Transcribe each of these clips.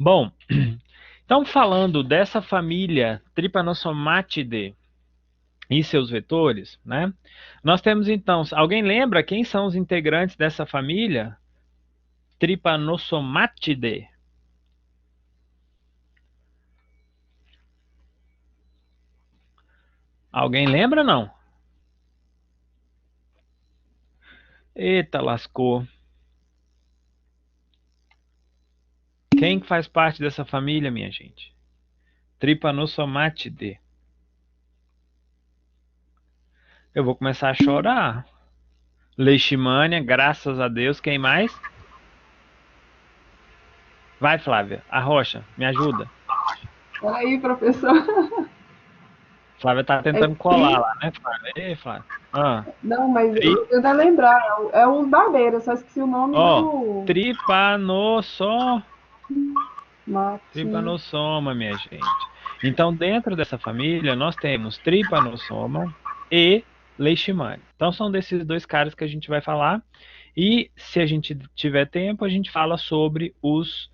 Bom, então falando dessa família Trypanosomatidae e seus vetores, né? Nós temos então, alguém lembra quem são os integrantes dessa família Trypanosomatidae? Alguém lembra, não? Eita, lascou. Quem que faz parte dessa família, minha gente? Trypanosomatidae. Eu vou começar a chorar. Leishmania, graças a Deus. Quem mais? Vai, Flávia. A Rocha, me ajuda. Peraí, professor. Flávia tá É tentando colar tri... lá, né, Flávia? Ei, Flávia. Ah, Não, mas eu tri... tô tentando lembrar. É um barbeiro, só esqueci o nome Ó, do... Mate... tripanossoma, minha gente. Então, dentro dessa família, nós temos tripanossoma e leishmania. Então, são desses dois caras que a gente vai falar. E, se a gente tiver tempo, a gente fala sobre os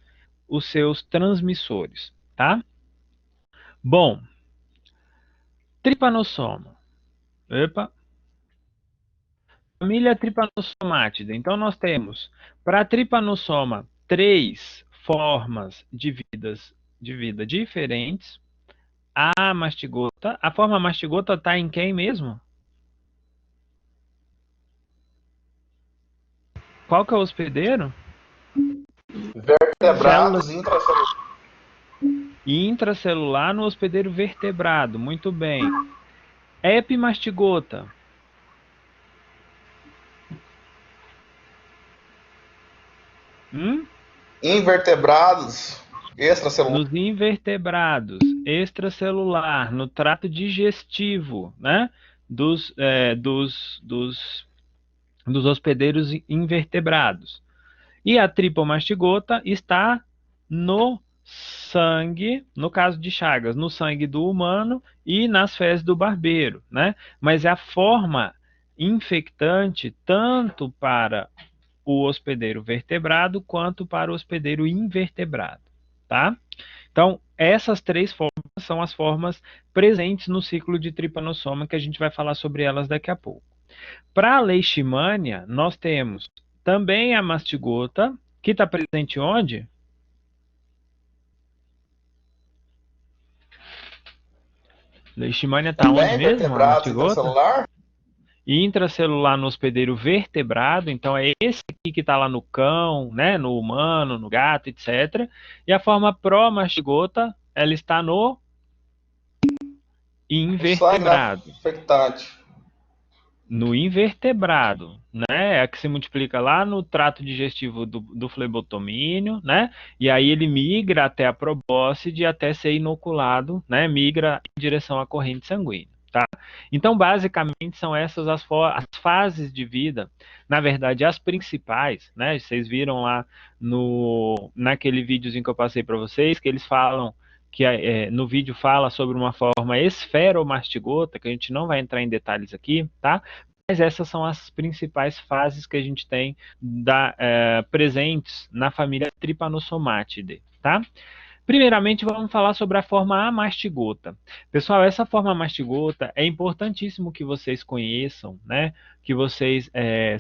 seus transmissores, tá? Bom, tripanossoma. Epa. Família Trypanosomatidae. Então, nós temos, para a tripanossoma, três formas de vida diferentes. A mastigota. A forma mastigota está em quem mesmo? Qual que é o hospedeiro? Células Vertebrados intracelulares. intracelular no hospedeiro vertebrado. Muito bem. Epimastigota. Hum? Invertebrados extracelulares. Nos invertebrados. Extracelular. No trato digestivo, né? Dos, dos hospedeiros invertebrados. E a tripomastigota está no sangue, no caso de Chagas, no sangue do humano e nas fezes do barbeiro, né? Mas é a forma infectante tanto para o hospedeiro vertebrado quanto para o hospedeiro invertebrado, tá? Então, essas três formas são as formas presentes no ciclo de tripanossoma, que a gente vai falar sobre elas daqui a pouco. Para a leishmania, nós temos também a mastigota, que está presente onde? Leishmania está onde Também mesmo, a vertebrados mastigota? intracelular. Intracelular no hospedeiro vertebrado, então é esse aqui que está lá no cão, né, no humano, no gato, etc. E a forma pró-mastigota, ela está no O sangue da invertebrado. infectante. No invertebrado, né? É a que se multiplica lá no trato digestivo do flebotomínio, né? E aí ele migra até a probóscide até ser inoculado, né? Migra em direção à corrente sanguínea, tá? Então, basicamente, são essas as fases de vida, na verdade, as principais, né? Vocês viram lá naquele videozinho que eu passei para vocês, que eles falam que no vídeo fala sobre uma forma esferomastigota, que a gente não vai entrar em detalhes aqui, tá? Mas essas são as principais fases que a gente tem presentes na família Trypanosomatidae, tá? Primeiramente, vamos falar sobre a forma amastigota. Pessoal, essa forma amastigota é importantíssimo que vocês conheçam, né? Que vocês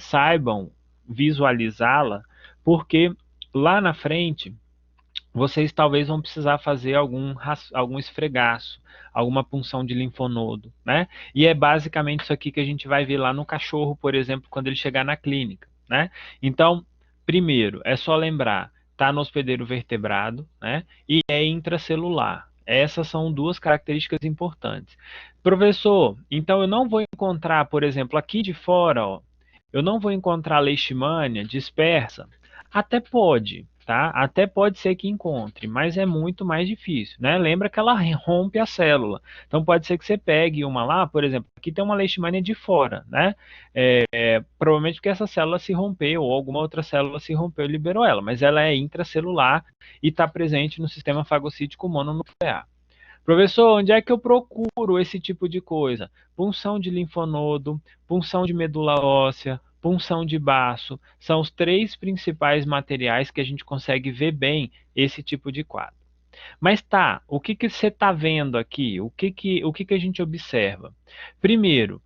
saibam visualizá-la, porque lá na frente vocês talvez vão precisar fazer algum esfregaço, alguma punção de linfonodo, né? E é basicamente isso aqui que a gente vai ver lá no cachorro, por exemplo, quando ele chegar na clínica, né? Então, primeiro, é só lembrar, tá no hospedeiro vertebrado, né? E é intracelular. Essas são duas características importantes. Professor, então eu não vou encontrar, por exemplo, aqui de fora, ó, eu não vou encontrar leishmania dispersa? Até pode, tá? Até pode ser que encontre, mas é muito mais difícil, né? Lembra que ela rompe a célula. Então pode ser que você pegue uma lá, por exemplo, aqui tem uma leishmania de fora, né? Provavelmente porque essa célula se rompeu ou alguma outra célula se rompeu e liberou ela, mas ela é intracelular e está presente no sistema fagocítico mononuclear. Professor, onde é que eu procuro esse tipo de coisa? Punção de linfonodo, punção de medula óssea, punção de baço, são os 3 principais materiais que a gente consegue ver bem esse tipo de quadro. Mas tá, o que que você está vendo aqui? O que que a gente observa? Primeiro,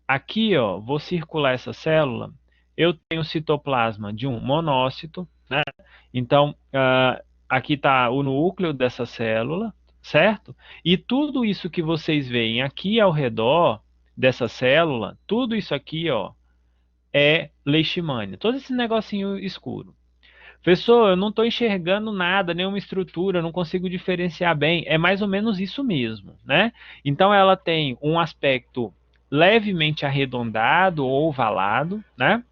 aqui, ó, vou circular essa célula, eu tenho citoplasma de um monócito, né? Então, aqui está o núcleo dessa célula, certo? E tudo isso que vocês veem aqui ao redor dessa célula, tudo isso aqui, ó, é leishmania. Todo esse negocinho escuro. Professor, eu não estou enxergando nada, nenhuma estrutura, eu não consigo diferenciar bem. É mais ou menos isso mesmo, né? Então ela tem um aspecto levemente arredondado ou ovalado, né?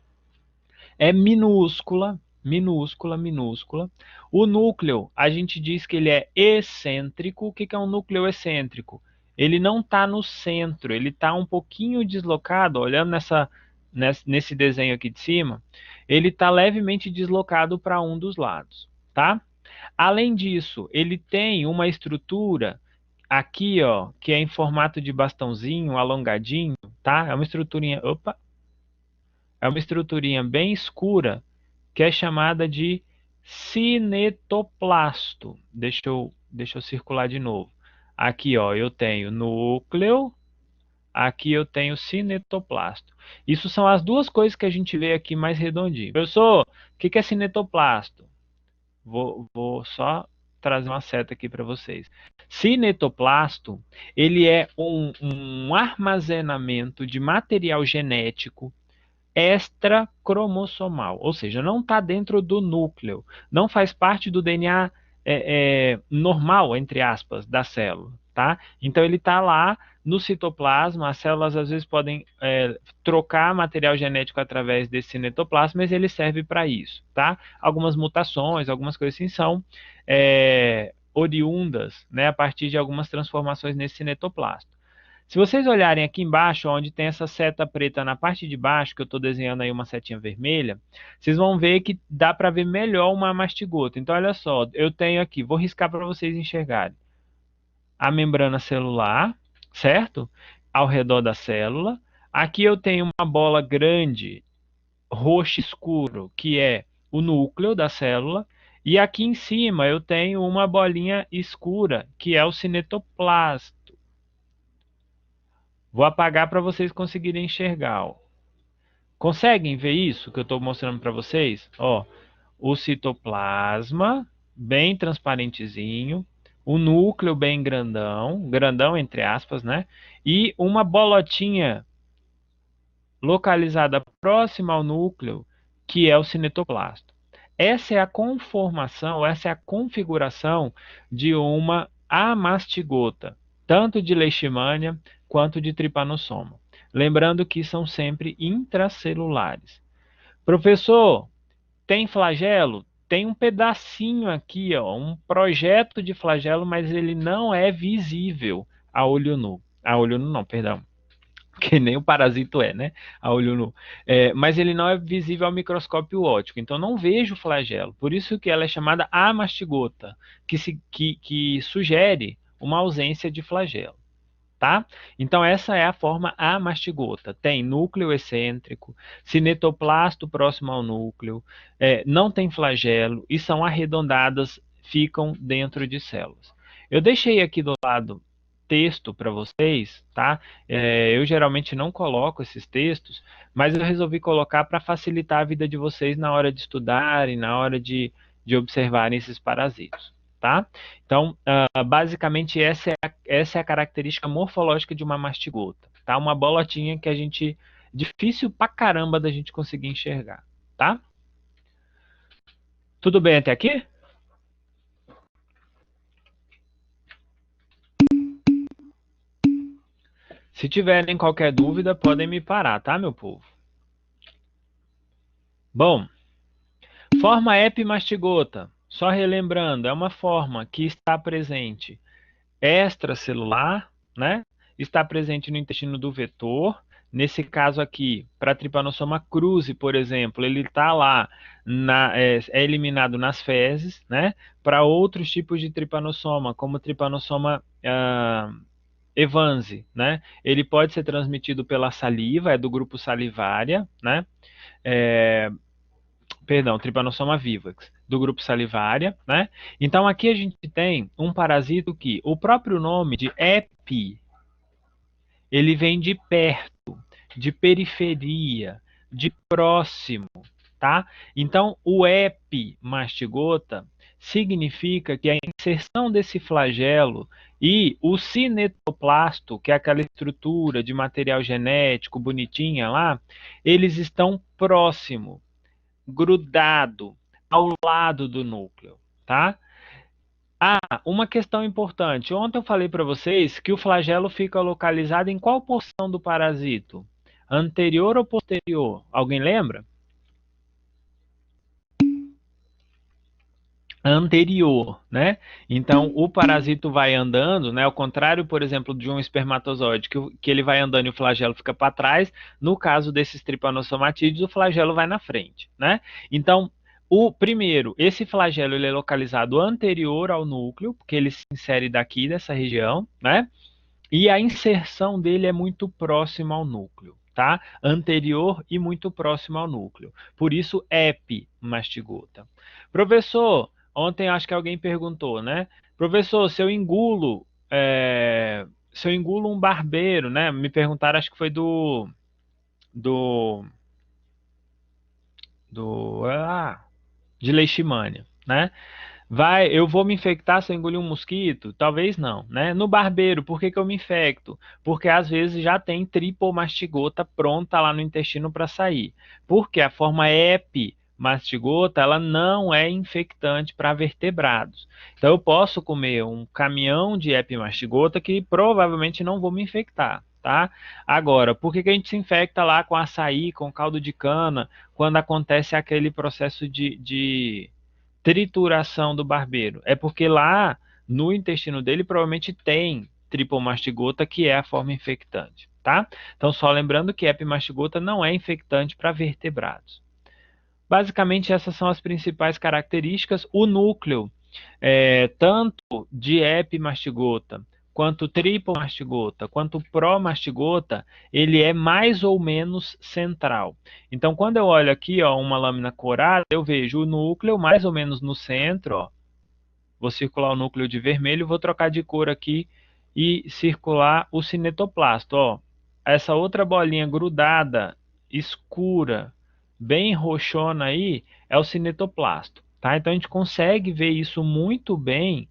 É minúscula, minúscula, minúscula. O núcleo, a gente diz que ele é excêntrico. O que que é um núcleo excêntrico? Ele não está no centro, ele está um pouquinho deslocado, olhando nesse desenho aqui de cima, ele está levemente deslocado para um dos lados, tá? Além disso, ele tem uma estrutura aqui, ó, que é em formato de bastãozinho, alongadinho, tá? É uma estruturinha, opa, é uma estruturinha bem escura que é chamada de cinetoplasto. Deixa eu circular de novo. Aqui, ó, eu tenho núcleo, aqui eu tenho cinetoplasto. Isso são as duas coisas que a gente vê aqui mais redondinho. Professor, o que é cinetoplasto? Vou só trazer uma seta aqui para vocês. Cinetoplasto, ele é um armazenamento de material genético extracromossomal, ou seja, não está dentro do núcleo, não faz parte do DNA normal, entre aspas, da célula, tá? Então ele está lá no citoplasma, as células às vezes podem trocar material genético através desse cinetoplasma, mas ele serve para isso, tá? Algumas mutações, algumas coisas assim são oriundas, né, a partir de algumas transformações nesse cinetoplasto. Se vocês olharem aqui embaixo, onde tem essa seta preta na parte de baixo, que eu estou desenhando aí uma setinha vermelha, vocês vão ver que dá para ver melhor uma mastigota. Então, olha só, eu tenho aqui, vou riscar para vocês enxergarem. A membrana celular, certo? Ao redor da célula. Aqui eu tenho uma bola grande, roxo escuro, que é o núcleo da célula. E aqui em cima eu tenho uma bolinha escura, que é o cinetoplasto. Vou apagar para vocês conseguirem enxergar. Ó. Conseguem ver isso que eu estou mostrando para vocês? Ó, o citoplasma, bem transparentezinho. O núcleo bem grandão, grandão entre aspas, né? E uma bolotinha localizada próxima ao núcleo, que é o cinetoplasto. Essa é a conformação, essa é a configuração de uma amastigota, tanto de leishmania quanto de trypanosoma. Lembrando que são sempre intracelulares. Professor, tem flagelo? Tem um pedacinho aqui, ó, um projeto de flagelo, mas ele não é visível a olho nu. A olho nu não, perdão. Que nem o parasito é, né? A olho nu. Mas ele não é visível ao microscópio óptico, então não vejo flagelo. Por isso que ela é chamada amastigota, que sugere uma ausência de flagelo. Tá? Então essa é a forma amastigota. Tem núcleo excêntrico, cinetoplasto próximo ao núcleo, não tem flagelo e são arredondadas, ficam dentro de células. Eu deixei aqui do lado texto para vocês, tá? Eu geralmente não coloco esses textos, mas eu resolvi colocar para facilitar a vida de vocês na hora de estudarem, na hora de observarem esses parasitos. Tá? Então, basicamente, essa é a característica morfológica de uma mastigota. Tá? Uma bolotinha que a gente... difícil pra caramba da gente conseguir enxergar. Tá? Tudo bem até aqui? Se tiverem qualquer dúvida, podem me parar, tá, meu povo? Bom, forma epimastigota. Só relembrando, é uma forma que está presente extracelular, né? Está presente no intestino do vetor. Nesse caso aqui, para trypanosoma cruzi, por exemplo, ele está lá, é eliminado nas fezes, né? Para outros tipos de trypanosoma, como trypanosoma Evanse, né? Ele pode ser transmitido pela saliva, é do grupo salivária, né? Perdão, Trypanosoma vivax, do grupo salivária, né? Então aqui a gente tem um parasito que o próprio nome de epi, ele vem de perto, de periferia, de próximo, tá? Então o epimastigota significa que a inserção desse flagelo e o cinetoplasto, que é aquela estrutura de material genético bonitinha lá, eles estão próximo, grudado, ao lado do núcleo, tá? Ah, uma questão importante. Ontem eu falei para vocês que o flagelo fica localizado em qual porção do parasito? Anterior ou posterior? Alguém lembra? Anterior, né? Então, o parasito vai andando, né? Ao contrário, por exemplo, de um espermatozoide, que ele vai andando e o flagelo fica para trás. No caso desses tripanosomatídeos, o flagelo vai na frente, né? Então, primeiro, esse flagelo ele é localizado anterior ao núcleo, porque ele se insere daqui dessa região, né? E a inserção dele é muito próxima ao núcleo, tá? Anterior e muito próximo ao núcleo. Por isso, epimastigota. Professor, ontem acho que alguém perguntou, né? Professor, se eu engulo um barbeiro, né? Me perguntaram, acho que foi do, de leishmania, né? Eu vou me infectar se eu engolir um mosquito? Talvez não, né? No barbeiro, por que que eu me infecto? Porque às vezes já tem tripomastigota pronta lá no intestino para sair. Porque a forma epimastigota, ela não é infectante para vertebrados. Então eu posso comer um caminhão de epimastigota que provavelmente não vou me infectar, tá? Agora, por que que a gente se infecta lá com açaí, com caldo de cana, quando acontece aquele processo de trituração do barbeiro? É porque lá no intestino dele provavelmente tem tripomastigota, que é a forma infectante, tá? Então, só lembrando que epimastigota não é infectante para vertebrados. Basicamente, essas são as principais características. O núcleo, tanto de epimastigota, quanto tripomastigota, quanto promastigota, ele é mais ou menos central. Então, quando eu olho aqui, ó, uma lâmina corada, eu vejo o núcleo mais ou menos no centro, ó. Vou circular o núcleo de vermelho, vou trocar de cor aqui e circular o cinetoplasto, ó. Essa outra bolinha grudada, escura, bem roxona aí, é o cinetoplasto, tá? Então a gente consegue ver isso muito bem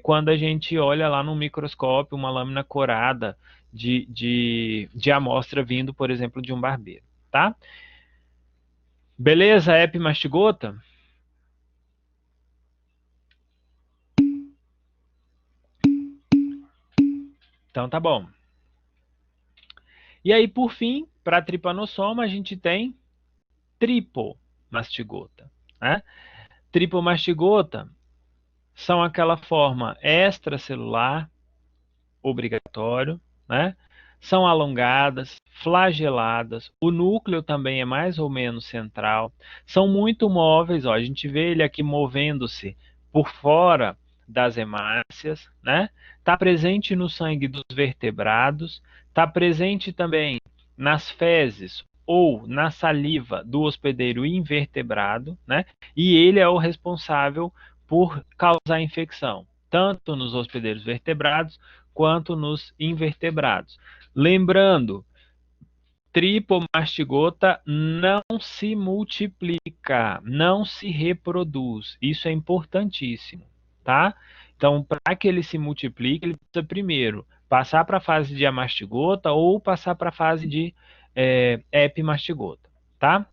quando a gente olha lá no microscópio uma lâmina corada de amostra vindo, por exemplo, de um barbeiro, tá? Beleza, epimastigota? Então tá bom. E aí, por fim, para tripanossoma, a gente tem tripomastigota, né? Tripomastigota são aquela forma extracelular, obrigatório, né? São alongadas, flageladas, o núcleo também é mais ou menos central, são muito móveis, ó, a gente vê ele aqui movendo-se por fora das hemácias, né? Está presente no sangue dos vertebrados, está presente também nas fezes ou na saliva do hospedeiro invertebrado, né? E ele é o responsável por causar infecção, tanto nos hospedeiros vertebrados quanto nos invertebrados. Lembrando, tripomastigota não se multiplica, não se reproduz. Isso é importantíssimo, tá? Então, para que ele se multiplique, ele precisa primeiro passar para a fase de amastigota ou passar para a fase de epimastigota, tá?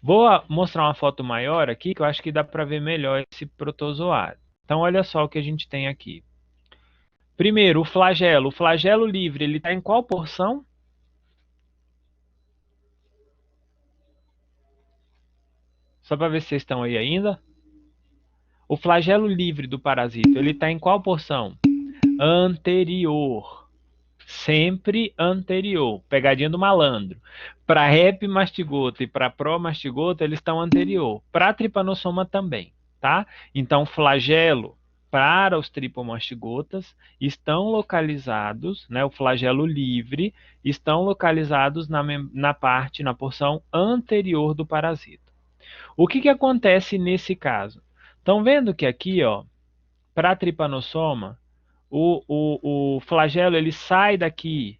Vou mostrar uma foto maior aqui, que eu acho que dá para ver melhor esse protozoário. Então, olha só o que a gente tem aqui. Primeiro, o flagelo. O flagelo livre, ele está em qual porção? Só para ver se vocês estão aí ainda. O flagelo livre do parasito, ele está em qual porção? Anterior. Sempre anterior. Pegadinha do malandro. Para epimastigota e para promastigota, eles estão anterior. Para tripanossoma também, tá? Então, flagelo para os tripomastigotas estão localizados, né, o flagelo livre, estão localizados na porção anterior do parasito. O que acontece nesse caso? Estão vendo que aqui, ó, para a tripanossoma, o flagelo ele sai daqui,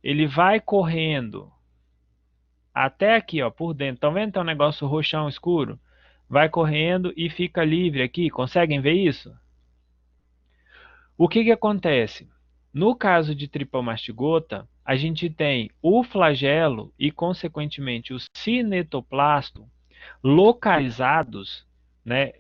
ele vai correndo até aqui, ó, por dentro. Estão vendo que tem um negócio roxão escuro? Vai correndo e fica livre aqui. Conseguem ver isso? O que acontece? No caso de tripomastigota, a gente tem o flagelo e, consequentemente, o cinetoplasto localizados, né?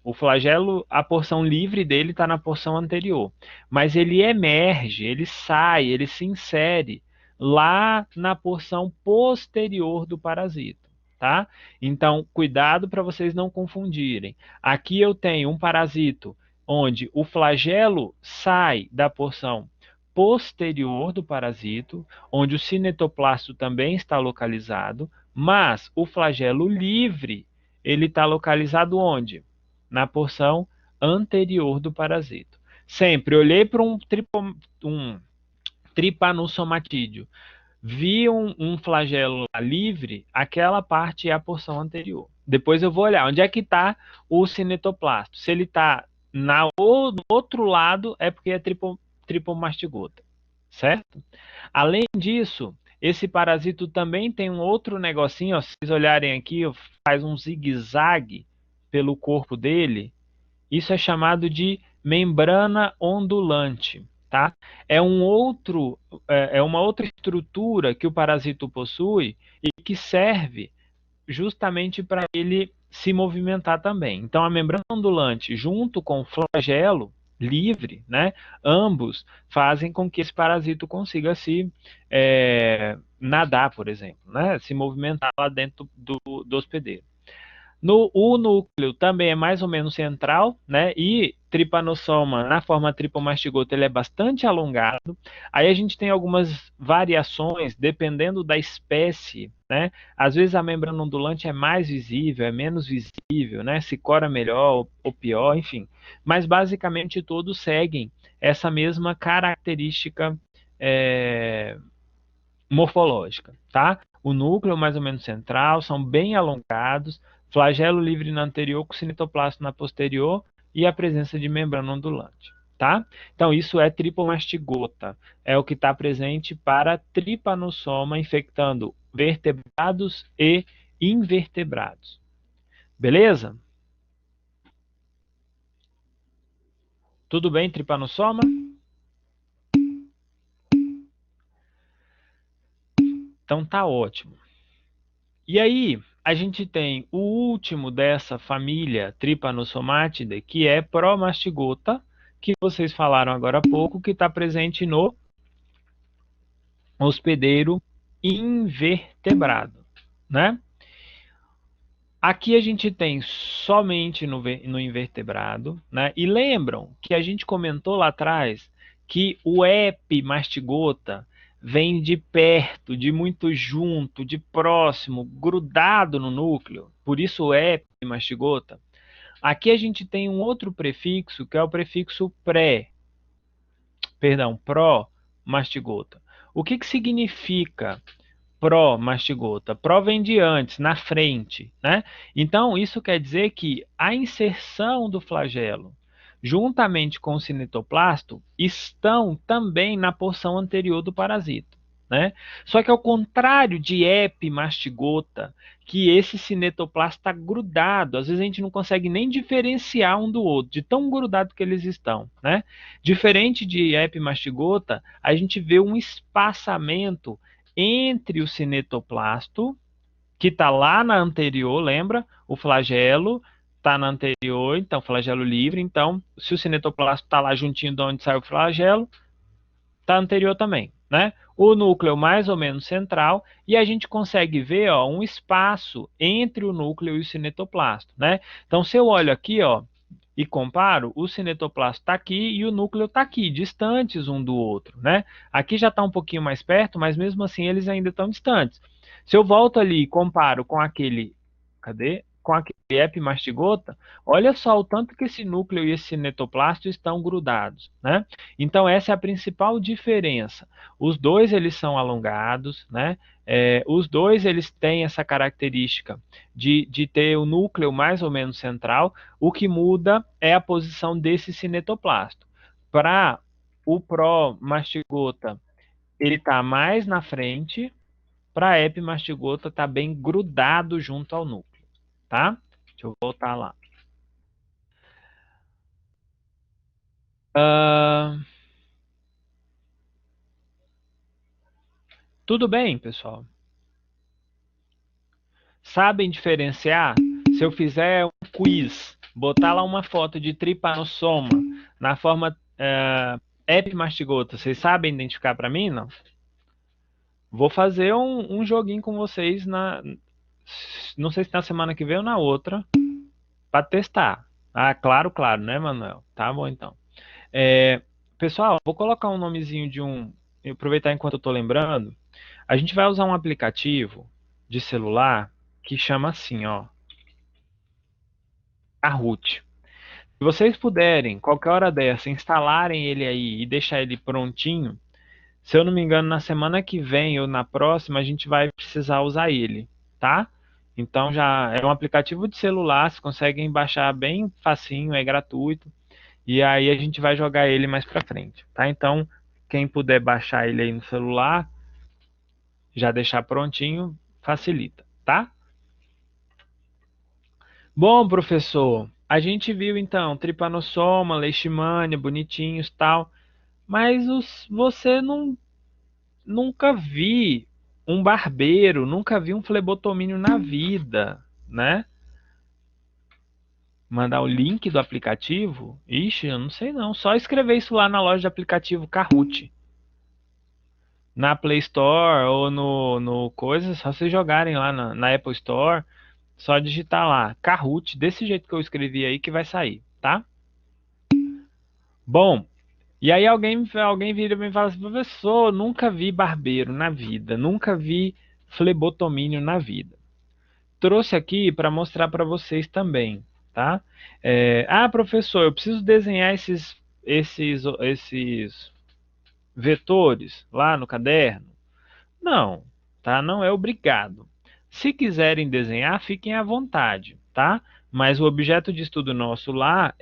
O flagelo, a porção livre dele está na porção anterior, mas ele emerge, ele sai, ele se insere lá na porção posterior do parasito, tá? Então, cuidado para vocês não confundirem. Aqui eu tenho um parasito onde o flagelo sai da porção posterior do parasito, onde o cinetoplasto também está localizado, mas o flagelo livre, ele está localizado onde? Na porção anterior do parasito. Sempre olhei para um tripanossomatídeo, vi um flagelo livre, aquela parte é a porção anterior. Depois eu vou olhar onde é que está o cinetoplasto. Se ele está no outro lado, é porque é tripomastigota, certo? Além disso, esse parasito também tem um outro negocinho, ó, se vocês olharem aqui, ó, faz um zigue-zague pelo corpo dele. Isso é chamado de membrana ondulante, tá? É uma outra estrutura que o parasito possui e que serve justamente para ele se movimentar também. Então, a membrana ondulante, junto com o flagelo livre, né, ambos fazem com que esse parasito consiga se nadar, por exemplo, né, se movimentar lá dentro do hospedeiro. O núcleo também é mais ou menos central, né? E tripanossoma, na forma tripomastigota, ele é bastante alongado. Aí a gente tem algumas variações, dependendo da espécie, né? Às vezes a membrana ondulante é mais visível, é menos visível, né? Se cora melhor ou pior, enfim. Mas basicamente todos seguem essa mesma característica morfológica, tá? O núcleo mais ou menos central, são bem alongados, flagelo livre na anterior, com cinetoplasto na posterior e a presença de membrana ondulante, tá? Então, isso é tripomastigota, é o que está presente para tripanossoma, infectando vertebrados e invertebrados. Beleza? Tudo bem, tripanossoma? Então, tá ótimo. E aí, a gente tem o último dessa família Trypanosomatidae, que é Promastigota, que vocês falaram agora há pouco, que está presente no hospedeiro invertebrado, né? Aqui a gente tem somente no invertebrado, né? E lembram que a gente comentou lá atrás que o epimastigota vem de perto, de muito junto, de próximo, grudado no núcleo, por isso o epimastigota. Aqui a gente tem um outro prefixo, que é o prefixo pró-mastigota. O que significa pró-mastigota? Pró vem de antes, na frente, né? Então, isso quer dizer que a inserção do flagelo juntamente com o cinetoplasto, estão também na porção anterior do parasito, né? Só que ao contrário de epimastigota, que esse cinetoplasto está grudado, às vezes a gente não consegue nem diferenciar um do outro, de tão grudado que eles estão, né? Diferente de epimastigota, a gente vê um espaçamento entre o cinetoplasto, que está lá na anterior, lembra? O flagelo está na anterior, então flagelo livre, então se o cinetoplasto está lá juntinho de onde sai o flagelo, está anterior também, né? O núcleo mais ou menos central, e a gente consegue ver, ó, um espaço entre o núcleo e o cinetoplasto, né? Então se eu olho aqui, ó, e comparo, o cinetoplasto está aqui e o núcleo está aqui, distantes um do outro, né? Aqui já está um pouquinho mais perto, mas mesmo assim eles ainda estão distantes. Se eu volto ali e comparo com aquele, cadê? com aquele epimastigota, olha só o tanto que esse núcleo e esse cinetoplasto estão grudados, né? Então essa é a principal diferença. Os dois eles são alongados, né? Os dois eles têm essa característica de ter o núcleo mais ou menos central. O que muda é a posição desse cinetoplasto. Para o promastigota, ele está mais na frente. Para a epimastigota, está bem grudado junto ao núcleo, tá? Deixa eu voltar lá. Tudo bem, pessoal? Sabem diferenciar? Se eu fizer um quiz, botar lá uma foto de tripanossoma na forma epimastigota, vocês sabem identificar para mim, não? Vou fazer um joguinho com vocês não sei se na semana que vem ou na outra, para testar. Ah, claro, né, Manuel? Tá bom, então. Pessoal, vou colocar um nomezinho aproveitar enquanto eu estou lembrando. A gente vai usar um aplicativo de celular que chama assim, ó, Kahoot. Se vocês puderem, qualquer hora dessa, instalarem ele aí e deixar ele prontinho, se eu não me engano, na semana que vem ou na próxima, a gente vai precisar usar ele, tá? Então já é um aplicativo de celular, vocês conseguem baixar bem facinho, é gratuito. E aí a gente vai jogar ele mais pra frente, tá? Então, quem puder baixar ele aí no celular, já deixar prontinho, facilita, tá? Bom, professor, a gente viu então tripanossoma, leishmania, bonitinhos, tal, mas você nunca vi um barbeiro, nunca vi um flebotomínio na vida, né? Mandar o link do aplicativo? Ixi, eu não sei não. Só escrever isso lá na loja de aplicativo Kahoot. Na Play Store ou no coisa, só vocês jogarem lá na Apple Store, só digitar lá Kahoot, desse jeito que eu escrevi aí que vai sair, tá? Bom, e aí alguém vira e me fala assim, professor, nunca vi barbeiro na vida, nunca vi flebotomínio na vida. Trouxe aqui para mostrar para vocês também, tá? Professor, eu preciso desenhar esses vetores lá no caderno? Não, tá? Não é obrigado. Se quiserem desenhar, fiquem à vontade, tá? Mas o objeto de estudo nosso lá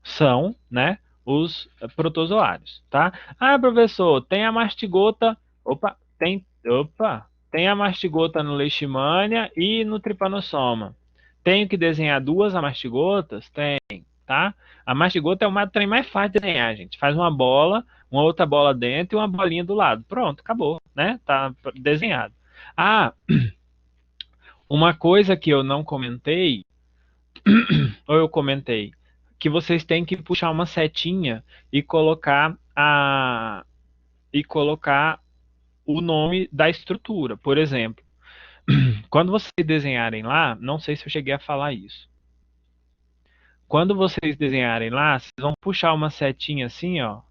são, né, os protozoários, tá? Ah, professor, tem a mastigota, tem a mastigota no leishmania e no trypanosoma. Tenho que desenhar duas amastigotas? Tem, tá? A mastigota é o trem mais fácil de desenhar, gente. Faz uma bola, uma outra bola dentro e uma bolinha do lado. Pronto, acabou, né? Tá desenhado. Ah, uma coisa que eu não comentei, ou eu comentei, que vocês têm que puxar uma setinha e colocar o nome da estrutura. Por exemplo, quando vocês desenharem lá, não sei se eu cheguei a falar isso. Quando vocês desenharem lá, vocês vão puxar uma setinha assim, ó,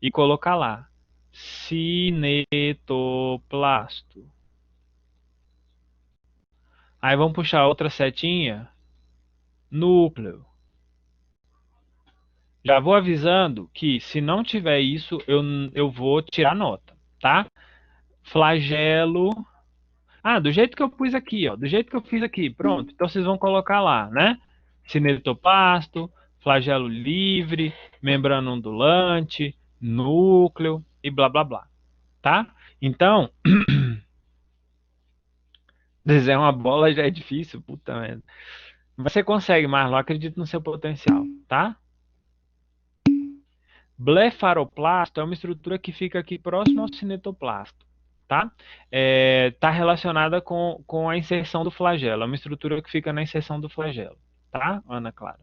e colocar lá cinetoplasto. Aí vão puxar outra setinha, núcleo. Já vou avisando que se não tiver isso, eu vou tirar nota, tá? Flagelo. Do jeito que eu pus aqui, ó, do jeito que eu fiz aqui, pronto. Então vocês vão colocar lá, né? Cinetoplasto, flagelo livre, membrana ondulante, núcleo e blá blá blá, tá? Então, desenhar uma bola já é difícil, puta merda. Você consegue, Marlon, acredito no seu potencial, tá? Blefaroplasto é uma estrutura que fica aqui próximo ao cinetoplasto, tá? Tá relacionada com a inserção do flagelo, é uma estrutura que fica na inserção do flagelo, tá, Ana Clara?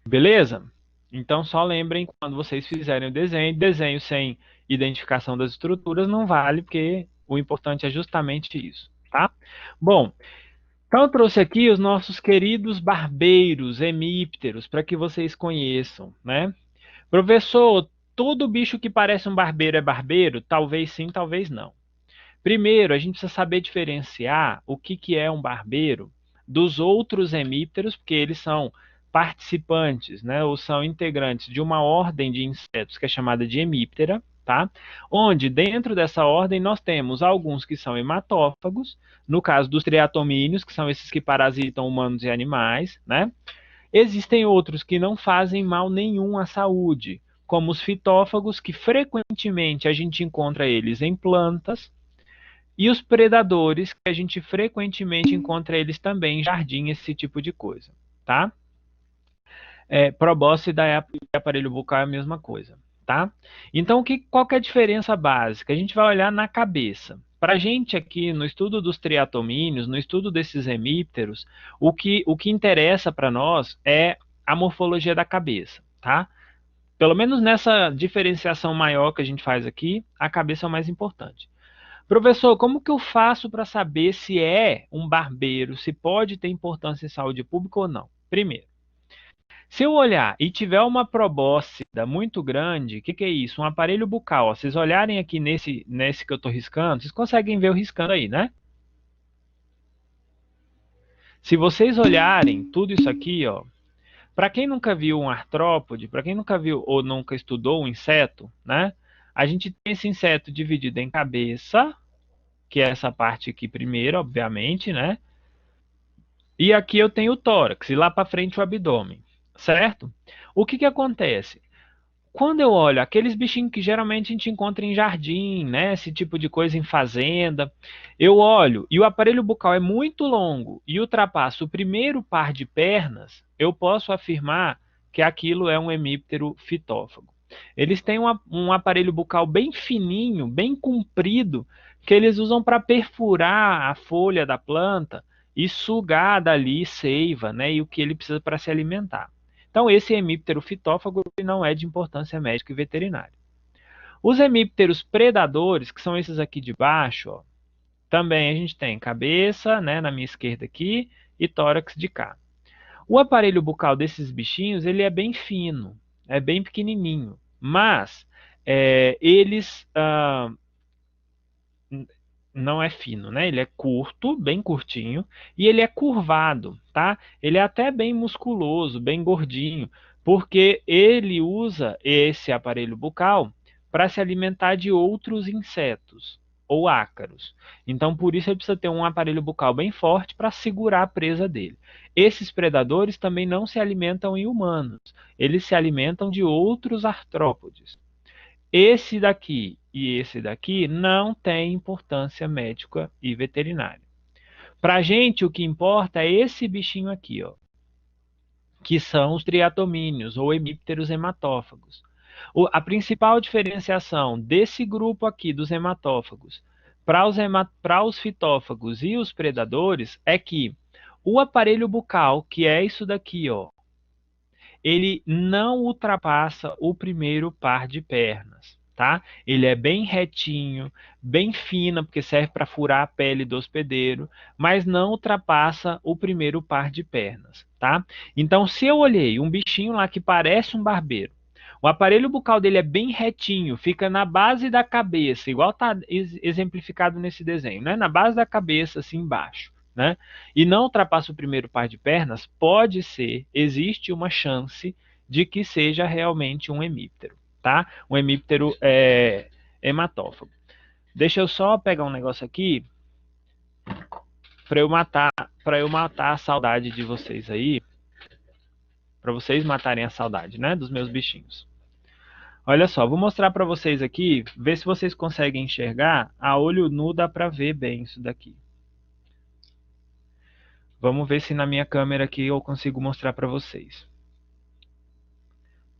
Beleza? Então só lembrem, quando vocês fizerem o desenho sem identificação das estruturas não vale, porque o importante é justamente isso, tá? Bom, então eu trouxe aqui os nossos queridos barbeiros, hemípteros, para que vocês conheçam, né? Professor, todo bicho que parece um barbeiro é barbeiro? Talvez sim, talvez não. Primeiro, a gente precisa saber diferenciar o que é um barbeiro dos outros hemípteros, porque eles são participantes, né, ou são integrantes de uma ordem de insetos que é chamada de hemíptera, tá? Onde dentro dessa ordem nós temos alguns que são hematófagos, no caso dos triatomíneos, que são esses que parasitam humanos e animais, né? Existem outros que não fazem mal nenhum à saúde, como os fitófagos, que frequentemente a gente encontra eles em plantas, e os predadores, que a gente frequentemente encontra eles também em jardim, esse tipo de coisa, tá? Probóscide e aparelho bucal é a mesma coisa, tá? Então, qual que é a diferença básica? A gente vai olhar na cabeça. Para a gente aqui, no estudo dos triatomíneos, no estudo desses hemípteros, o que interessa para nós é a morfologia da cabeça, tá? Pelo menos nessa diferenciação maior que a gente faz aqui, a cabeça é o mais importante. Professor, como que eu faço para saber se é um barbeiro, se pode ter importância em saúde pública ou não? Primeiro, se eu olhar e tiver uma probóscide muito grande, o que é isso? Um aparelho bucal. Ó, vocês olharem aqui nesse que eu estou riscando, vocês conseguem ver eu riscando aí, né? Se vocês olharem tudo isso aqui, ó, para quem nunca viu um artrópode, para quem nunca viu ou nunca estudou um inseto, né? A gente tem esse inseto dividido em cabeça, que é essa parte aqui primeiro, obviamente, né? E aqui eu tenho o tórax, e lá para frente o abdômen, certo? O que acontece? Quando eu olho aqueles bichinhos que geralmente a gente encontra em jardim, né? Esse tipo de coisa em fazenda, eu olho e o aparelho bucal é muito longo e ultrapassa o primeiro par de pernas, eu posso afirmar que aquilo é um hemíptero fitófago. Eles têm um aparelho bucal bem fininho, bem comprido, que eles usam para perfurar a folha da planta e sugar dali seiva, né? E o que ele precisa para se alimentar. Então, esse hemíptero fitófago não é de importância médica e veterinária. Os hemípteros predadores, que são esses aqui de baixo, ó, também a gente tem cabeça, né, na minha esquerda aqui, e tórax de cá. O aparelho bucal desses bichinhos, ele é bem fino, é bem pequenininho, mas eles não é fino, né? Ele é curto, bem curtinho, e ele é curvado, tá? Ele é até bem musculoso, bem gordinho, porque ele usa esse aparelho bucal para se alimentar de outros insetos ou ácaros. Então, por isso ele precisa ter um aparelho bucal bem forte para segurar a presa dele. Esses predadores também não se alimentam em humanos, eles se alimentam de outros artrópodes. Esse daqui e esse daqui não tem importância médica e veterinária. Para a gente, o que importa é esse bichinho aqui, ó, que são os triatomíneos ou hemípteros hematófagos. A principal diferenciação desse grupo aqui dos hematófagos para os fitófagos e os predadores é que o aparelho bucal, que é isso daqui, ó, ele não ultrapassa o primeiro par de pernas, tá? Ele é bem retinho, bem fino, porque serve para furar a pele do hospedeiro, mas não ultrapassa o primeiro par de pernas, tá? Então, se eu olhei um bichinho lá que parece um barbeiro, o aparelho bucal dele é bem retinho, fica na base da cabeça, igual está exemplificado nesse desenho, né? Na base da cabeça, assim embaixo, né? E não ultrapassa o primeiro par de pernas, pode ser, existe uma chance de que seja realmente um hemíptero, tá? Um hemíptero hematófago. Deixa eu só pegar um negócio aqui para eu matar a saudade de vocês aí, para vocês matarem a saudade, né, dos meus bichinhos. Olha só, vou mostrar para vocês aqui, ver se vocês conseguem enxergar. A olho nu dá para ver bem isso daqui. Vamos ver se na minha câmera aqui eu consigo mostrar para vocês.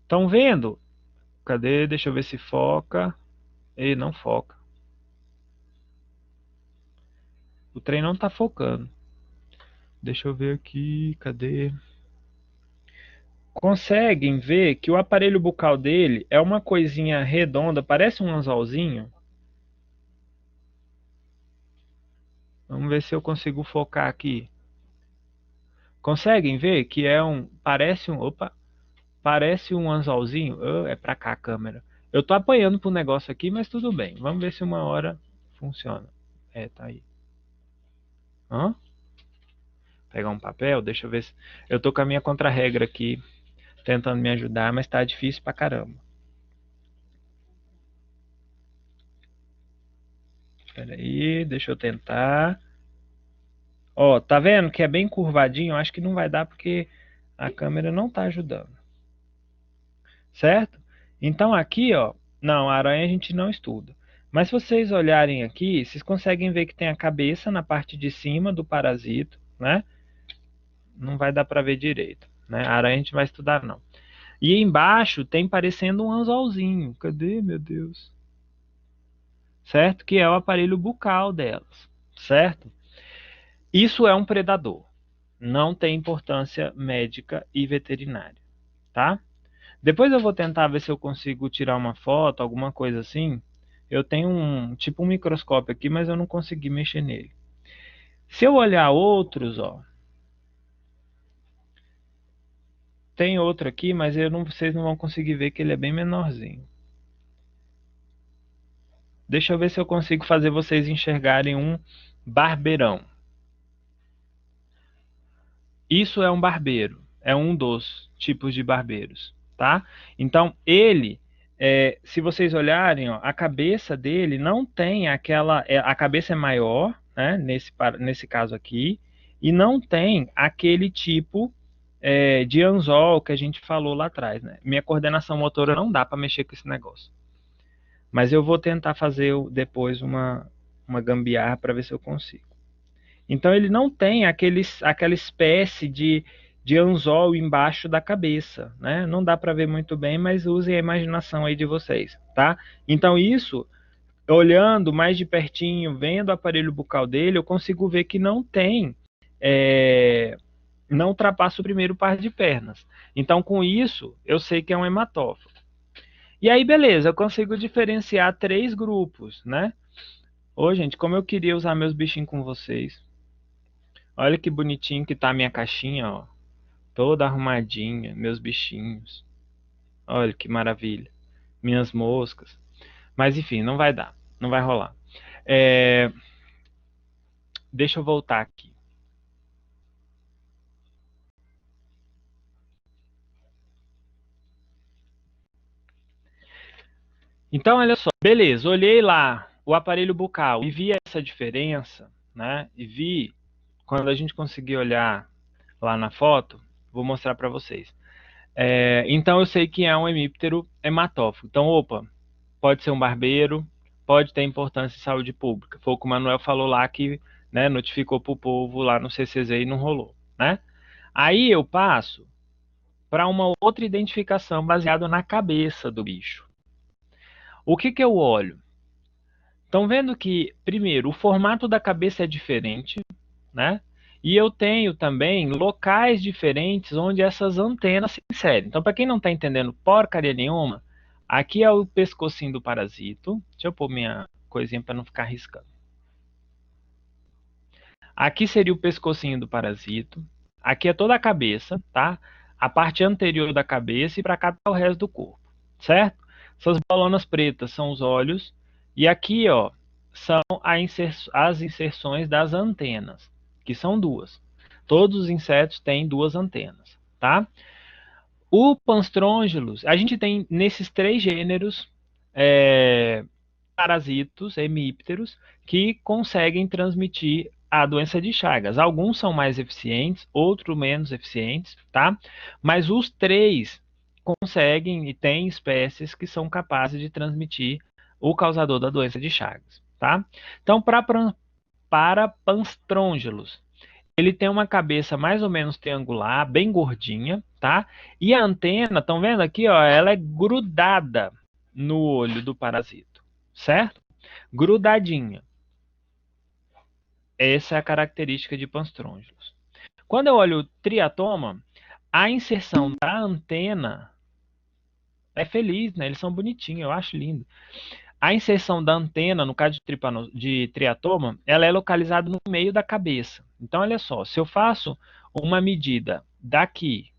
Estão vendo? Cadê? Deixa eu ver se foca. Ei, não foca. O trem não está focando. Deixa eu ver aqui. Cadê? Conseguem ver que o aparelho bucal dele é uma coisinha redonda, parece um anzolzinho? Vamos ver se eu consigo focar aqui. Conseguem ver que é parece um anzolzinho? É para cá a câmera. Eu tô apanhando pro negócio aqui, mas tudo bem. Vamos ver se uma hora funciona. É, tá aí. Hã? Pegar um papel, deixa eu ver se... Eu tô com a minha contra-regra aqui, tentando me ajudar, mas tá difícil pra caramba. Espera aí, deixa eu tentar. Ó, tá vendo que é bem curvadinho? Eu acho que não vai dar porque a câmera não tá ajudando. Certo? Então aqui, ó, não, a aranha a gente não estuda. Mas se vocês olharem aqui, vocês conseguem ver que tem a cabeça na parte de cima do parasito, né? Não vai dar para ver direito, né? A aranha a gente vai estudar não. E embaixo tem parecendo um anzolzinho. Cadê, meu Deus? Certo? Que é o aparelho bucal delas, certo? Isso é um predador. Não tem importância médica e veterinária, tá? Depois eu vou tentar ver se eu consigo tirar uma foto, alguma coisa assim. Eu tenho tipo um microscópio aqui, mas eu não consegui mexer nele. Se eu olhar outros, ó, tem outro aqui, mas vocês não vão conseguir ver que ele é bem menorzinho. Deixa eu ver se eu consigo fazer vocês enxergarem um barbeirão. Isso é um barbeiro, é um dos tipos de barbeiros, tá? Então, se vocês olharem, ó, a cabeça dele não tem aquela... a cabeça é maior, né, nesse caso aqui, e não tem aquele tipo de anzol que a gente falou lá atrás, né? Minha coordenação motora não dá para mexer com esse negócio. Mas eu vou tentar fazer depois uma gambiarra para ver se eu consigo. Então ele não tem aquela espécie de anzol embaixo da cabeça, né? Não dá para ver muito bem, mas usem a imaginação aí de vocês, tá? Então isso, olhando mais de pertinho, vendo o aparelho bucal dele, eu consigo ver que não tem, não ultrapassa o primeiro par de pernas. Então com isso, eu sei que é um hematófago. E aí beleza, eu consigo diferenciar 3 grupos, né? Ô gente, como eu queria usar meus bichinhos com vocês. Olha que bonitinho que tá a minha caixinha, ó. Toda arrumadinha, meus bichinhos. Olha que maravilha. Minhas moscas. Mas enfim, não vai dar. Não vai rolar. Deixa eu voltar aqui. Então, olha só. Beleza, olhei lá o aparelho bucal e vi essa diferença, né? E vi, quando a gente conseguir olhar lá na foto, vou mostrar para vocês. Então eu sei que é um hemíptero hematófago. Então, opa, pode ser um barbeiro, pode ter importância em saúde pública. Foi o que o Manuel falou lá que, né, notificou para o povo lá no CCZ e não rolou, né? Aí eu passo para uma outra identificação baseada na cabeça do bicho. O que eu olho? Estão vendo que, primeiro, o formato da cabeça é diferente, né? E eu tenho também locais diferentes onde essas antenas se inserem. Então, para quem não está entendendo porcaria nenhuma, aqui é o pescocinho do parasito. Deixa eu pôr minha coisinha para não ficar riscando. Aqui seria o pescocinho do parasito. Aqui é toda a cabeça, tá? A parte anterior da cabeça e para cá tá o resto do corpo, certo? Essas bolonas pretas são os olhos. E aqui, ó, são as inserções das antenas, que são 2. Todos os insetos têm 2 antenas, tá? O Panstrongylus, a gente tem nesses 3 gêneros parasitos, hemípteros, que conseguem transmitir a doença de Chagas. Alguns são mais eficientes, outros menos eficientes, tá? Mas os 3 conseguem e tem espécies que são capazes de transmitir o causador da doença de Chagas, tá? Então, para Panstrongylus, ele tem uma cabeça mais ou menos triangular, bem gordinha, tá? E a antena, estão vendo aqui, ó, ela é grudada no olho do parasito, certo? Grudadinha. Essa é a característica de Panstrongylus. Quando eu olho o triatoma, a inserção da antena é feliz, né? Eles são bonitinhos, eu acho lindo. A inserção da antena, no caso de triatoma, ela é localizada no meio da cabeça. Então, olha só, se eu faço uma medida daqui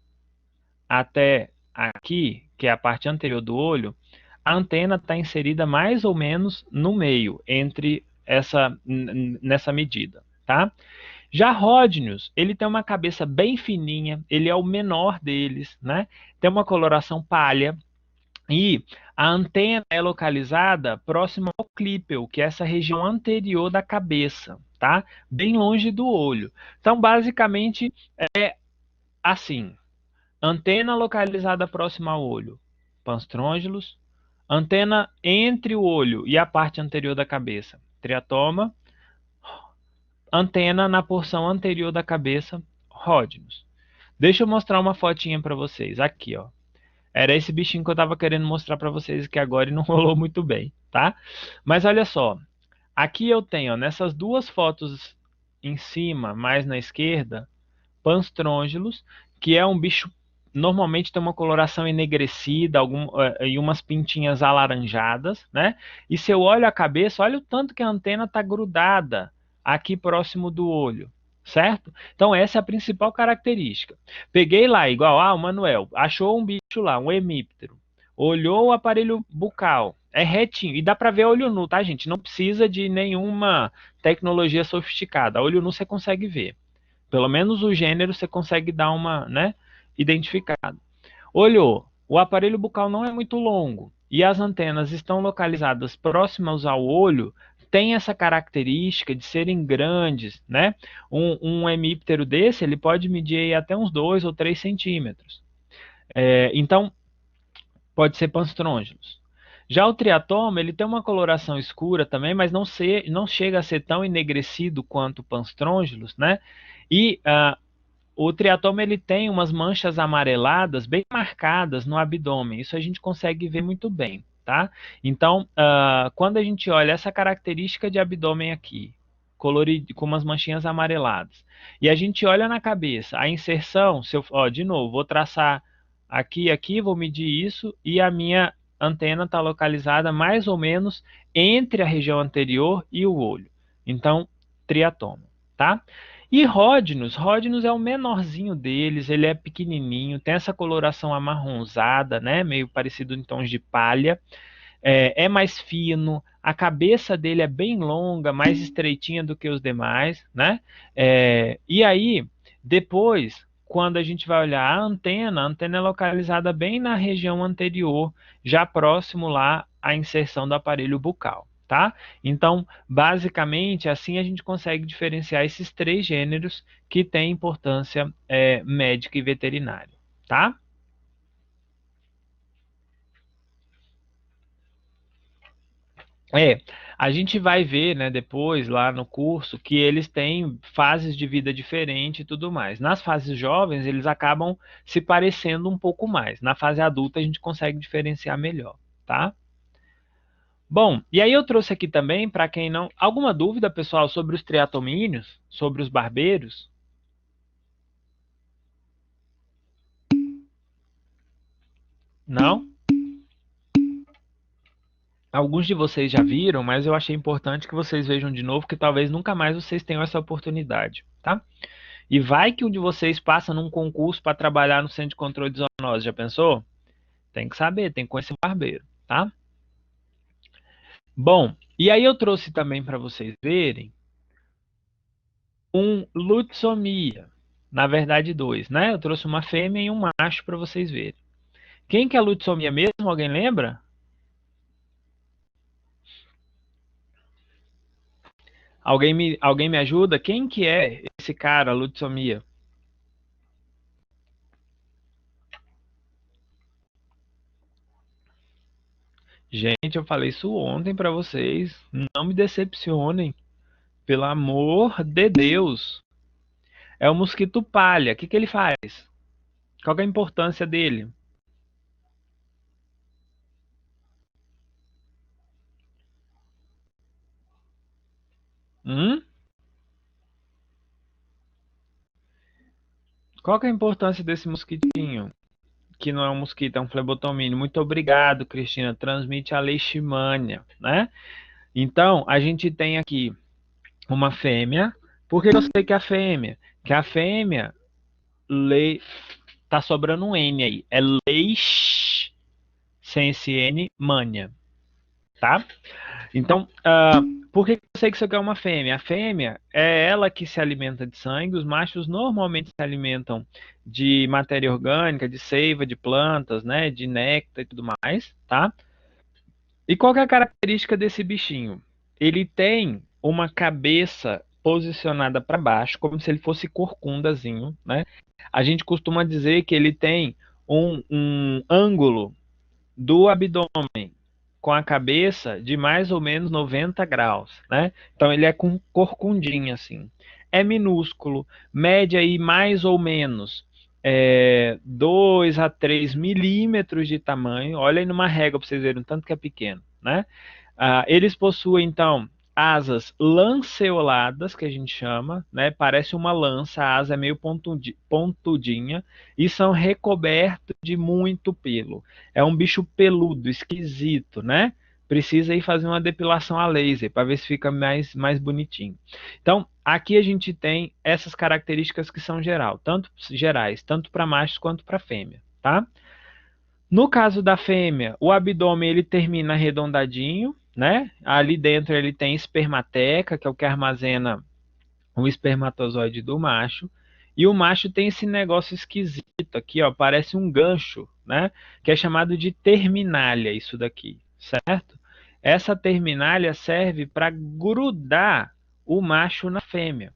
até aqui, que é a parte anterior do olho, a antena está inserida mais ou menos no meio, entre nessa medida, tá? Já Ródnius, ele tem uma cabeça bem fininha, ele é o menor deles, né? Tem uma coloração palha e a antena é localizada próxima ao clípeo, que é essa região anterior da cabeça, tá? Bem longe do olho. Então, basicamente, é assim: antena localizada próxima ao olho, Panstrongylus. Antena entre o olho e a parte anterior da cabeça, Triatoma. Antena na porção anterior da cabeça, Ródnius. Deixa eu mostrar uma fotinha para vocês. Aqui, ó. Era esse bichinho que eu estava querendo mostrar para vocês aqui agora e não rolou muito bem, tá? Mas olha só. Aqui eu tenho, ó, nessas duas fotos em cima, mais na esquerda, Panstrongylus, que é um bicho, normalmente tem uma coloração enegrecida, e umas pintinhas alaranjadas, né? E se eu olho a cabeça, olha o tanto que a antena está grudada aqui próximo do olho, certo? Então essa é a principal característica. Peguei lá, igual, o Manuel, achou um bicho lá, um hemíptero, olhou o aparelho bucal, é retinho, e dá para ver olho nu, tá, gente? Não precisa de nenhuma tecnologia sofisticada, olho nu você consegue ver. Pelo menos o gênero você consegue dar uma, né, identificada. Olhou, o aparelho bucal não é muito longo e as antenas estão localizadas próximas ao olho, tem essa característica de serem grandes, né? Um hemíptero desse, ele pode medir até uns 2 ou 3 centímetros. Então, pode ser Panstrongylus. Já o triatoma, ele tem uma coloração escura também, mas não chega a ser tão enegrecido quanto o Panstrongylus, né? E o triatoma ele tem umas manchas amareladas bem marcadas no abdômen. Isso a gente consegue ver muito bem, tá? Então, quando a gente olha essa característica de abdômen aqui, colorido, com umas manchinhas amareladas, e a gente olha na cabeça, a inserção, de novo, vou traçar aqui, vou medir isso, e a minha antena está localizada mais ou menos entre a região anterior e o olho. Então, triatoma, tá? E Ródnius é o menorzinho deles, ele é pequenininho, tem essa coloração amarronzada, né, meio parecido em tons de palha, é mais fino, a cabeça dele é bem longa, mais estreitinha do que os demais, né? E aí, depois, quando a gente vai olhar a antena é localizada bem na região anterior, já próximo lá à inserção do aparelho bucal, tá? Então, basicamente, assim a gente consegue diferenciar esses 3 gêneros que têm importância médica e veterinária, tá? A gente vai ver, né, depois lá no curso que eles têm fases de vida diferentes e tudo mais. Nas fases jovens, eles acabam se parecendo um pouco mais. Na fase adulta, a gente consegue diferenciar melhor, tá? Bom, e aí eu trouxe aqui também, para quem não... Alguma dúvida, pessoal, sobre os triatomíneos? Sobre os barbeiros? Não? Alguns de vocês já viram, mas eu achei importante que vocês vejam de novo, que talvez nunca mais vocês tenham essa oportunidade, tá? E vai que um de vocês passa num concurso para trabalhar no centro de controle de zoonose, já pensou? Tem que saber, tem que conhecer o barbeiro, tá? Bom, e aí eu trouxe também para vocês verem um lutsomia. Na verdade, 2, né? Eu trouxe uma fêmea e um macho para vocês verem. Quem que é a lutsomia mesmo? Alguém lembra? Alguém me ajuda? Quem que é esse cara, lutsomia? Gente, eu falei isso ontem para vocês. Não me decepcionem. Pelo amor de Deus. É o mosquito palha. O que que ele faz? Qual que é a importância dele? Hum? Qual que é a importância desse mosquitinho? Que não é um mosquito, é um flebotomínio. Muito obrigado, Cristina. Transmite a leishmania, né? Então, a gente tem aqui uma fêmea. Por que eu sei que é a fêmea? Que a fêmea tá sobrando um N aí. É leish, sem esse N, mania. tá? Então, por que eu sei que isso aqui é uma fêmea? A fêmea é ela que se alimenta de sangue, os machos normalmente se alimentam de matéria orgânica, de seiva, de plantas, né, de néctar e tudo mais, tá? E qual que é a característica desse bichinho? Ele tem uma cabeça posicionada para baixo, como se ele fosse corcundazinho, né? A gente costuma dizer que ele tem um ângulo do abdômen com a cabeça de mais ou menos 90 graus, né? Então ele é com corcundinha assim. É minúsculo, mede aí mais ou menos 2 a 3 milímetros de tamanho. Olha aí numa régua para vocês verem o tanto que é pequeno, né? Eles possuem, então, asas lanceoladas, que a gente chama, né? Parece uma lança, a asa é meio pontudinha, e são recobertos de muito pelo. É um bicho peludo, esquisito, né? Precisa ir fazer uma depilação a laser para ver se fica mais bonitinho. Então, aqui a gente tem essas características que são gerais, tanto para machos quanto para fêmea, tá? No caso da fêmea, o abdômen ele termina arredondadinho, né? Ali dentro ele tem espermateca, que é o que armazena o espermatozoide do macho. E o macho tem esse negócio esquisito aqui, ó, parece um gancho, né? Que é chamado de terminália, isso daqui, certo? Essa terminália serve para grudar o macho na fêmea.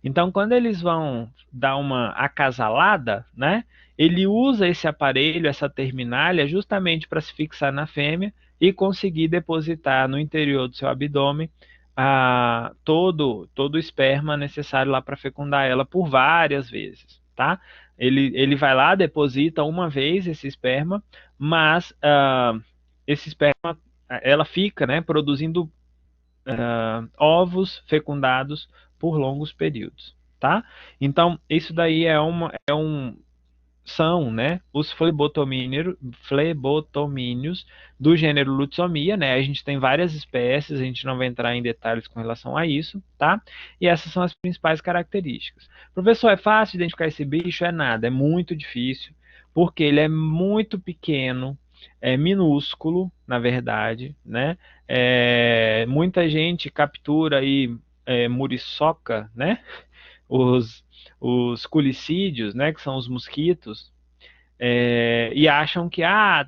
Então, quando eles vão dar uma acasalada, né? Ele usa esse aparelho, essa terminália, justamente para se fixar na fêmea e conseguir depositar no interior do seu abdômen todo o esperma necessário lá para fecundar ela por várias vezes, tá? Ele vai lá, deposita uma vez esse esperma, mas esse esperma, ela fica, né, produzindo ovos fecundados por longos períodos, tá? Então, isso daí são, né, os flebotomíneos do gênero Lutzomia, né? A gente tem várias espécies, a gente não vai entrar em detalhes com relação a isso, tá? E essas são as principais características. Professor, é fácil identificar esse bicho? É nada, é muito difícil, porque ele é muito pequeno, é minúsculo, na verdade, né? Muita gente captura aí muriçoca, né? Os, os culicídios, né, que são os mosquitos, e acham que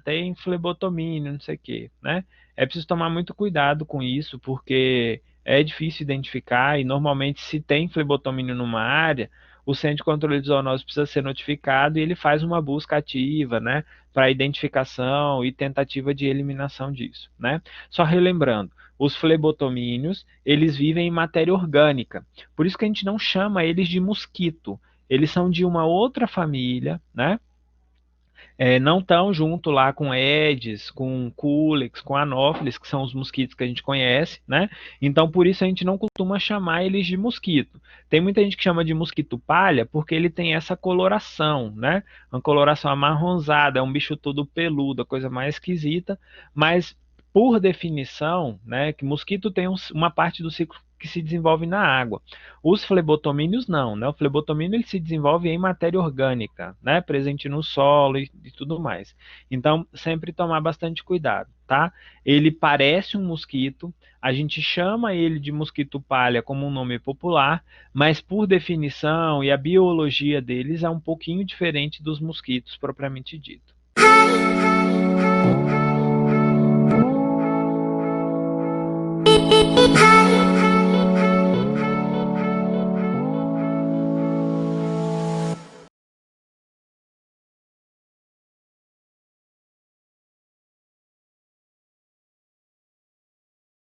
tem flebotomínio, não sei o quê, né? É preciso tomar muito cuidado com isso, porque é difícil identificar e normalmente se tem flebotomínio numa área, o Centro de Controle de Zoonose precisa ser notificado e ele faz uma busca ativa, né, para identificação e tentativa de eliminação disso, né? Só relembrando, os flebotomínios, eles vivem em matéria orgânica, por isso que a gente não chama eles de mosquito, eles são de uma outra família, né? Não estão junto lá com Aedes, com Culex, com Anopheles, que são os mosquitos que a gente conhece, né? Então, por isso a gente não costuma chamar eles de mosquito. Tem muita gente que chama de mosquito palha porque ele tem essa coloração, né? Uma coloração amarronzada, é um bicho todo peludo, a coisa mais esquisita, mas por definição, né, que mosquito tem uma parte do ciclo que se desenvolve na água. Os flebotomíneos não, né? O flebotomínio ele se desenvolve em matéria orgânica, né? Presente no solo e tudo mais. Então, sempre tomar bastante cuidado, tá? Ele parece um mosquito, a gente chama ele de mosquito palha como um nome popular, mas por definição e a biologia deles é um pouquinho diferente dos mosquitos propriamente dito.